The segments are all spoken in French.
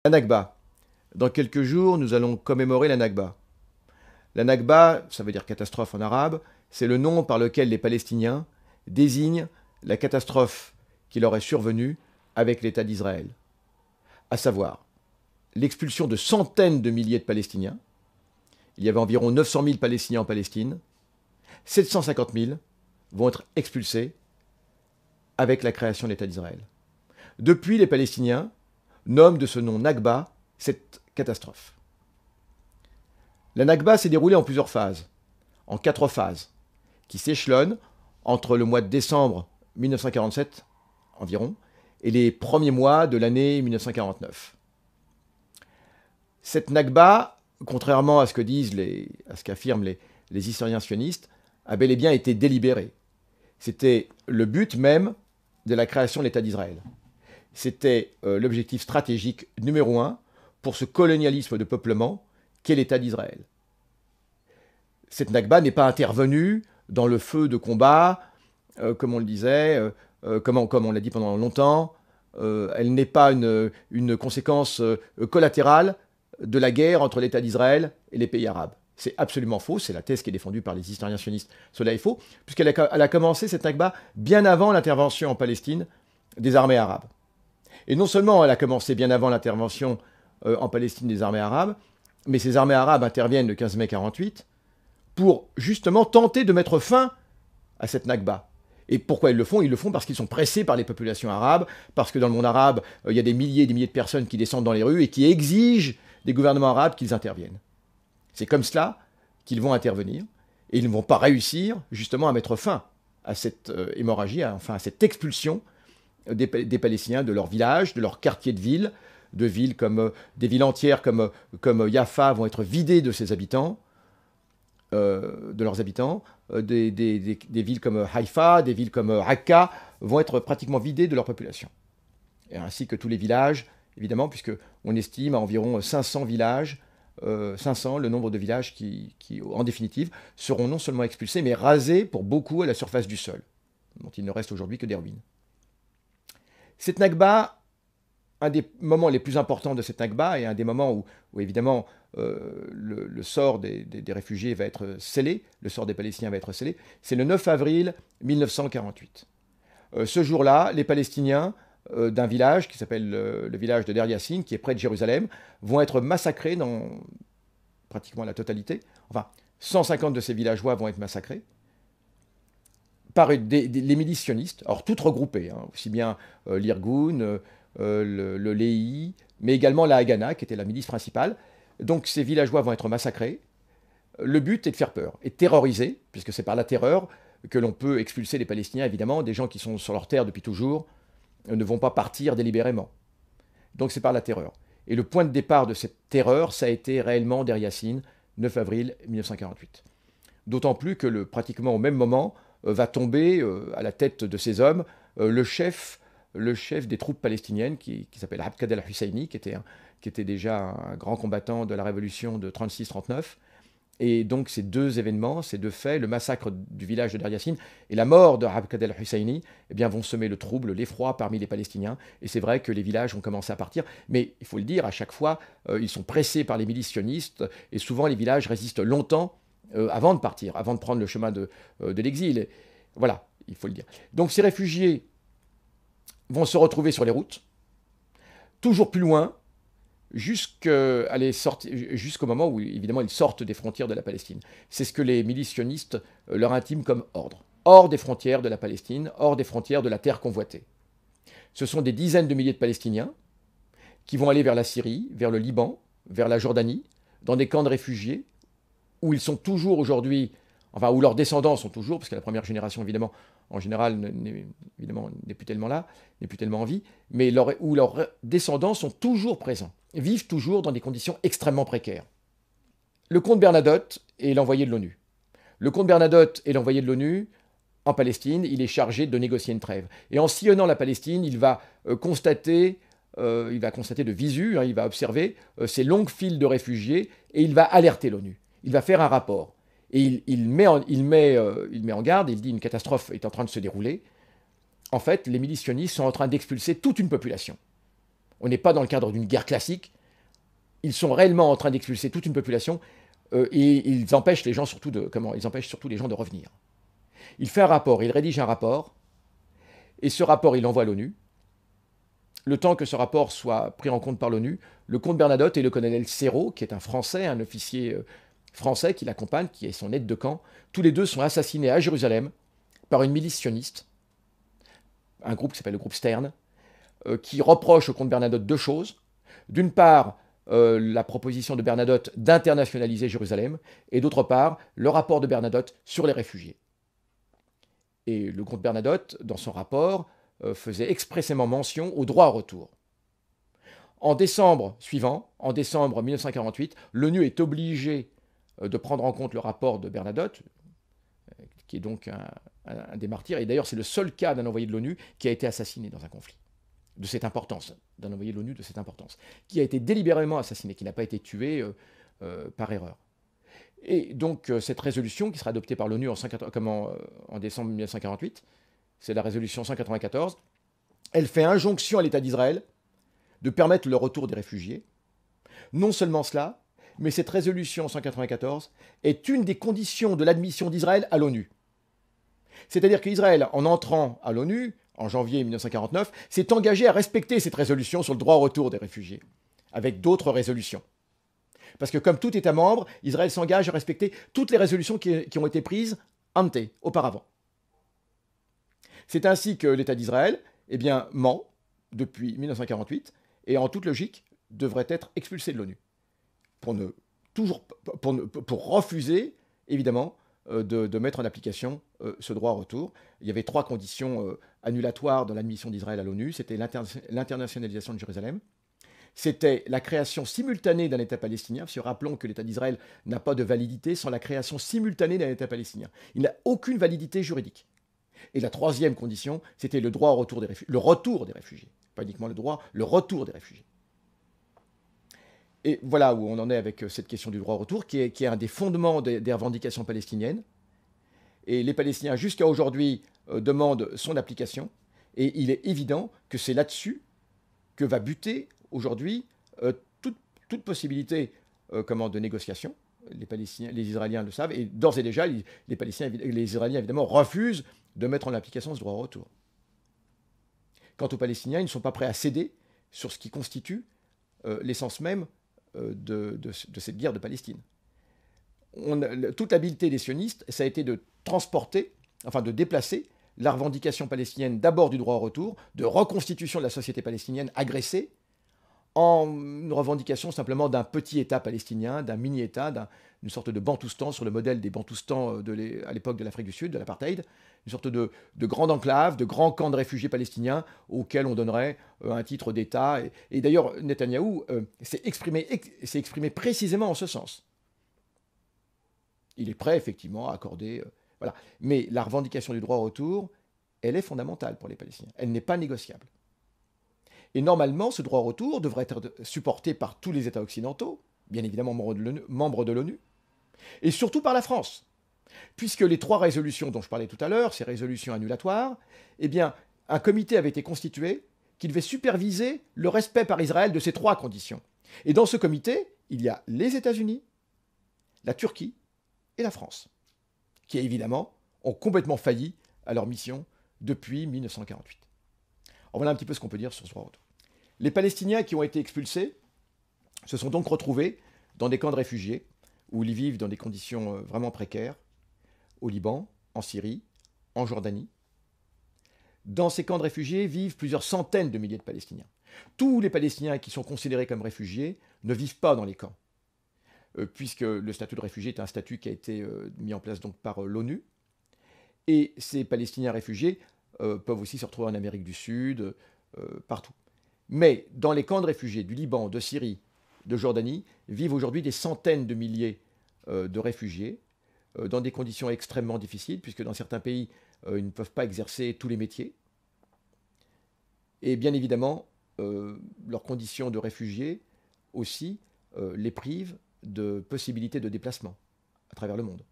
La Nakba. Dans quelques jours, nous allons commémorer la Nakba. La Nakba, ça veut dire catastrophe en arabe, c'est le nom par lequel les Palestiniens désignent la catastrophe qui leur est survenue avec l'État d'Israël. À savoir, l'expulsion de centaines de milliers de Palestiniens. Il y avait environ 900 000 Palestiniens en Palestine. 750 000 vont être expulsés avec la création de l'État d'Israël. Depuis, les Palestiniens nomment de ce nom Nakba cette catastrophe. La Nakba s'est déroulée en plusieurs phases, en 4 phases, qui s'échelonnent entre le mois de décembre 1947 environ et les premiers mois de l'année 1949. Cette Nakba, contrairement à ce qu'affirment les historiens sionistes, a bel et bien été délibérée. C'était le but même de la création de l'État d'Israël. C'était l'objectif stratégique numéro 1 pour ce colonialisme de peuplement qu'est l'État d'Israël. Cette Nakba n'est pas intervenue dans le feu de combat, comme on le disait, comme on l'a dit pendant longtemps. Elle n'est pas une conséquence collatérale de la guerre entre l'État d'Israël et les pays arabes. C'est absolument faux, c'est la thèse qui est défendue par les historiens sionistes. Cela est faux, puisqu'elle a commencé, cette Nakba, bien avant l'intervention en Palestine des armées arabes. Et non seulement elle a commencé bien avant l'intervention en Palestine des armées arabes, mais ces armées arabes interviennent le 15 mai 1948 pour justement tenter de mettre fin à cette Nakba. Et pourquoi ils le font? Ils le font parce qu'ils sont pressés par les populations arabes, parce que dans le monde arabe, il y a des milliers et des milliers de personnes qui descendent dans les rues et qui exigent des gouvernements arabes qu'ils interviennent. C'est comme cela qu'ils vont intervenir, et ils ne vont pas réussir justement à mettre fin à cette hémorragie, enfin à cette expulsion des Palestiniens de leurs villages, de leurs quartiers de villes, des villes entières comme Jaffa vont être vidées de ses habitants, de leurs habitants, des villes comme Haïfa, des villes comme Raqqa vont être pratiquement vidées de leur population. Et ainsi que tous les villages, évidemment, puisqu'on estime à environ 500 villages, 500 le nombre de villages qui, en définitive, seront non seulement expulsés, mais rasés pour beaucoup à la surface du sol, dont il ne reste aujourd'hui que des ruines. Cette Nakba, un des moments les plus importants de cette Nakba, et un des moments où évidemment, le sort des réfugiés va être scellé, le sort des Palestiniens va être scellé, c'est le 9 avril 1948. Ce jour-là, les Palestiniens d'un village qui s'appelle le village de Der Yassin, qui est près de Jérusalem, vont être massacrés dans pratiquement la totalité. Enfin, 150 de ces villageois vont être massacrés par les milices sionistes, alors toutes regroupées, hein, aussi bien l'Irgun, le Lehi, mais également la Haganah, qui était la milice principale. Donc ces villageois vont être massacrés. Le but est de faire peur, et de terroriser, puisque c'est par la terreur que l'on peut expulser les Palestiniens, évidemment, des gens qui sont sur leur terre depuis toujours, ne vont pas partir délibérément. Donc c'est par la terreur. Et le point de départ de cette terreur, ça a été réellement Der Yassin, 9 avril 1948. D'autant plus que pratiquement au même moment va tomber à la tête de ces hommes le chef des troupes palestiniennes qui s'appelle Abqad al-Husseini, qui était déjà un grand combattant de la révolution de 36-39. Et donc ces deux événements, ces deux faits, le massacre du village de Der Yassin et la mort de Abqad al-Husseini, eh bien, vont semer le trouble, l'effroi parmi les Palestiniens. Et c'est vrai que les villages ont commencé à partir. Mais il faut le dire, à chaque fois, ils sont pressés par les milices sionistes. Et souvent, les villages résistent longtemps avant de partir, avant de prendre le chemin de l'exil. Et voilà, il faut le dire. Donc ces réfugiés vont se retrouver sur les routes, toujours plus loin, jusqu'au moment où, évidemment, ils sortent des frontières de la Palestine. C'est ce que les milices sionistes leur intiment comme ordre. Hors des frontières de la Palestine, hors des frontières de la terre convoitée. Ce sont des dizaines de milliers de Palestiniens qui vont aller vers la Syrie, vers le Liban, vers la Jordanie, dans des camps de réfugiés, où ils sont toujours aujourd'hui, enfin, où leurs descendants sont toujours, parce que la première génération, évidemment, en général, n'est plus tellement là, n'est plus tellement en vie, mais où leurs descendants sont toujours présents, vivent toujours dans des conditions extrêmement précaires. Le comte Bernadotte est l'envoyé de l'ONU. Le comte Bernadotte est l'envoyé de l'ONU en Palestine, il est chargé de négocier une trêve. Et en sillonnant la Palestine, il va constater de visu, hein, il va observer ces longues files de réfugiés, et il va alerter l'ONU. Il va faire un rapport. Et il met en garde, il dit une catastrophe est en train de se dérouler. En fait, les milices sionistes sont en train d'expulser toute une population. On n'est pas dans le cadre d'une guerre classique, Ils sont réellement en train d'expulser toute une population et ils empêchent les gens surtout ils empêchent surtout les gens de revenir. Il fait un rapport, il rédige un rapport, et ce rapport, il l'envoie à l'ONU. Le temps que ce rapport soit pris en compte par l'ONU, le comte Bernadotte et le colonel Serrault, qui est un Français, un officier français qui l'accompagne, qui est son aide de camp, tous les deux sont assassinés à Jérusalem par une milice sioniste, un groupe qui s'appelle le groupe Stern, qui reproche au comte Bernadotte deux choses. D'une part, la proposition de Bernadotte d'internationaliser Jérusalem, et d'autre part, le rapport de Bernadotte sur les réfugiés. Et le comte Bernadotte, dans son rapport, faisait expressément mention au droit au retour. En décembre suivant, en décembre 1948, l'ONU est obligée de prendre en compte le rapport de Bernadotte, qui est donc un des martyrs, et d'ailleurs c'est le seul cas d'un envoyé de l'ONU qui a été assassiné dans un conflit de cette importance, d'un envoyé de l'ONU de cette importance, qui a été délibérément assassiné, qui n'a pas été tué par erreur. Et donc cette résolution qui sera adoptée par l'ONU en décembre 1948, c'est la résolution 194, elle fait injonction à l'État d'Israël de permettre le retour des réfugiés. Non seulement cela, mais cette résolution 194 est une des conditions de l'admission d'Israël à l'ONU. C'est-à-dire qu'Israël, en entrant à l'ONU, en janvier 1949, s'est engagé à respecter cette résolution sur le droit au retour des réfugiés, avec d'autres résolutions. Parce que comme tout État membre, Israël s'engage à respecter toutes les résolutions qui ont été prises ante, auparavant. C'est ainsi que l'État d'Israël ment depuis 1948 et en toute logique devrait être expulsé de l'ONU pour refuser, évidemment, de mettre en application ce droit au retour. Il y avait trois conditions annulatoires dans l'admission d'Israël à l'ONU. C'était l'internationalisation de Jérusalem, c'était la création simultanée d'un État palestinien, parce que rappelons que l'État d'Israël n'a pas de validité sans la création simultanée d'un État palestinien. Il n'a aucune validité juridique. Et la troisième condition, c'était le droit au retour des réfugiés, le retour des réfugiés. Pas uniquement le droit, le retour des réfugiés. Et voilà où on en est avec cette question du droit au retour, qui est un des fondements des revendications palestiniennes. Et les Palestiniens, jusqu'à aujourd'hui, demandent son application. Et il est évident que c'est là-dessus que va buter aujourd'hui toute possibilité de négociation. Les Israéliens le savent. Et d'ores et déjà, les Israéliens, évidemment, refusent de mettre en application ce droit au retour. Quant aux Palestiniens, ils ne sont pas prêts à céder sur ce qui constitue l'essence même de cette guerre de Palestine. Toute l'habileté des sionistes, ça a été de de déplacer la revendication palestinienne d'abord du droit au retour, de reconstitution de la société palestinienne agressée, en une revendication simplement d'un petit État palestinien, d'un mini-État, d'une sorte de Bantoustan sur le modèle des Bantoustans à l'époque de l'Afrique du Sud, de l'apartheid, une sorte de grande enclave, de grands camps de réfugiés palestiniens auxquels on donnerait un titre d'État. Et d'ailleurs, Netanyahou s'est exprimé précisément en ce sens. Il est prêt, effectivement, à accorder... voilà. Mais la revendication du droit au retour, elle est fondamentale pour les Palestiniens. Elle n'est pas négociable. Et normalement, ce droit au retour devrait être supporté par tous les États occidentaux, bien évidemment membres de l'ONU, et surtout par la France. Puisque les trois résolutions dont je parlais tout à l'heure, ces résolutions annulatoires, un comité avait été constitué qui devait superviser le respect par Israël de ces trois conditions. Et dans ce comité, il y a les États-Unis, la Turquie et la France, qui évidemment ont complètement failli à leur mission depuis 1948. Alors voilà un petit peu ce qu'on peut dire sur ce droit au retour. Les Palestiniens qui ont été expulsés se sont donc retrouvés dans des camps de réfugiés, où ils vivent dans des conditions vraiment précaires, au Liban, en Syrie, en Jordanie. Dans ces camps de réfugiés vivent plusieurs centaines de milliers de Palestiniens. Tous les Palestiniens qui sont considérés comme réfugiés ne vivent pas dans les camps, puisque le statut de réfugié est un statut qui a été mis en place donc par l'ONU. Et ces Palestiniens réfugiés peuvent aussi se retrouver en Amérique du Sud, partout. Mais dans les camps de réfugiés du Liban, de Syrie, de Jordanie, vivent aujourd'hui des centaines de milliers de réfugiés, dans des conditions extrêmement difficiles, puisque dans certains pays, ils ne peuvent pas exercer tous les métiers. Et bien évidemment, leurs conditions de réfugiés aussi les privent de possibilités de déplacement à travers le monde.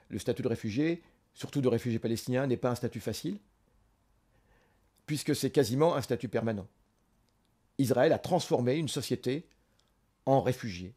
Le statut de réfugié, surtout de réfugié palestinien, n'est pas un statut facile, puisque c'est quasiment un statut permanent. Israël a transformé une société en réfugiés.